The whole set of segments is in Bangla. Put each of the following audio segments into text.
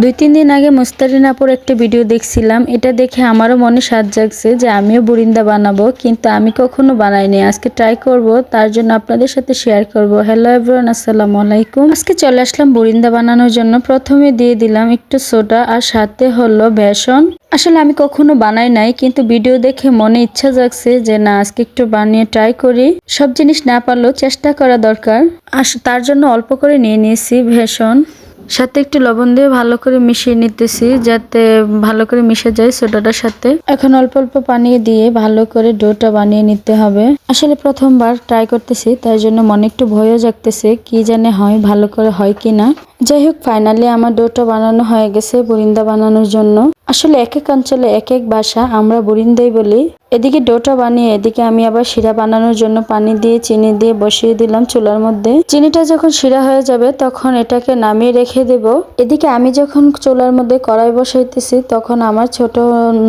2-3 দিন আগে মুস্তারিন আপুর একটা ভিডিও দেখছিলাম, এটা দেখে আমারও মনে স্বাদ জাগছে যে আমিও বুরিন্দা বানাবো, কিন্তু আমি কখনো বানাইনি। আজকে ট্রাই করব, তার জন্য আপনাদের সাথে শেয়ার করব। হ্যালো এভরিওয়ান, আসসালামু আলাইকুম। আজকে চলে আসলাম বুরিন্দা বানানোর জন্য। প্রথমে দিয়ে দিলাম একটু সোডা আর সাথে হলো বেসন। আসলে আমি কখনো বানাই নাই, কিন্তু ভিডিও দেখে মনে ইচ্ছা জাগছে যে না আজকে একটু বানিয়ে ট্রাই করি। সব জিনিস না পারলেও চেষ্টা করা দরকার। তার জন্য অল্প করে নিয়ে নিয়েছি বেসন, সাথে একটু লবণ দিয়ে ভালো করে মিশিয়ে নিতেছি যাতে ভালো করে মিশে যায় সোডাটার সাথে। এখন অল্প অল্প পানি দিয়ে ভালো করে ডোটা বানিয়ে নিতে হবে। আসলে প্রথমবার ট্রাই করতেছি, তাই জন্য মনে একটু ভয়ও জাগতেছে, কি জানে হয় ভালো করে হয় কিনা। যাই হোক, ফাইনালি আমার ডোটা বানানো হয়ে গেছে বুরিন্দা বানানোর জন্য। আসলে এক এক অঞ্চলে এক এক ভাষা, আমরা বুরিন্দাই বলি। এদিকে ডোটা বানিয়ে এদিকে আমি আবার শিরা বানানোর জন্য পানি দিয়ে চিনি দিয়ে বসিয়ে দিলাম চুলার মধ্যে। চিনিটা যখন শিরা হয়ে যাবে তখন এটাকে নামিয়ে রেখে দেব। এদিকে আমি যখন চুলার মধ্যে কড়াই বসাইতেছি তখন আমার ছোট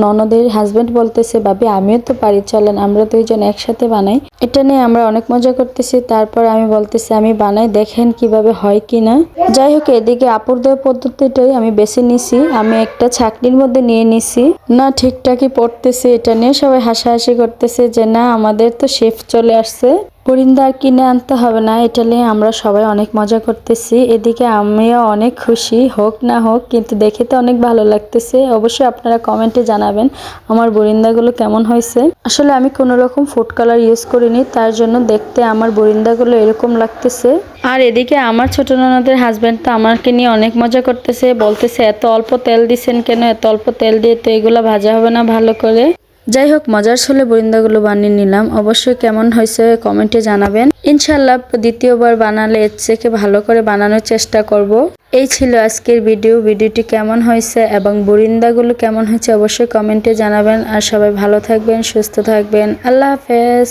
ননদের হাজবেন্ড বলতেছে, ভাবি আমিও তো পারি, চলেন আমরা দুইজন একসাথে বানাই। এটা নিয়ে আমরা অনেক মজা করতেছি। তারপর আমি বলতেছি আমি বানাই, দেখেন কিভাবে হয় কিনা। যাই হোক, এদিকে আপুর দেওয়া পদ্ধতিটাই আমি বেছে নিছি। আমি একটা ছাকনির মধ্যে নিয়ে নিছি। না ঠিকঠাকই পড়তেছে, এটা নিয়ে সবাই হাসাহাসি করতেছে যে না আমাদের তো শেফ চলে আসছে, বুরিন্দা আর কিনে আনতে হবে না। এটা নিয়ে আমরা সবাই অনেক মজা করতেছি। এদিকে আমিও অনেক খুশি, হোক না হোক কিন্তু দেখে তো অনেক ভালো লাগতেছে। অবশ্যই আপনারা কমেন্টে জানাবেন আমার বুরিন্দাগুলো কেমন হয়েছে। আসলে আমি কোনো রকম ফুড কালার ইউজ করিনি, তার জন্য দেখতে আমার বুরিন্দাগুলো এরকম লাগতেছে। আর এদিকে আমার ছোট ননদের হাজবেন্ড তো আমাকে নিয়ে অনেক মজা করতেছে, বলতেছে এত অল্প তেল দিছেন কেন, এত অল্প তেল দিয়ে তো এগুলো ভাজা হবে না ভালো করে। যাই হোক, মজার ছলে বুরিন্দাগুলো বানিয়ে নিলাম। অবশ্যই কেমন হয়েছে কমেন্টে জানাবেন। ইনশাল্লাহ দ্বিতীয়বার বানালে এর থেকে ভালো করে বানানোর চেষ্টা করব। এই ছিল আজকের ভিডিওটি কেমন হয়েছে এবং বুরিন্দাগুলো কেমন হয়েছে অবশ্যই কমেন্টে জানাবেন। আর সবাই ভালো থাকবেন, সুস্থ থাকবেন। আল্লাহ হাফেজ।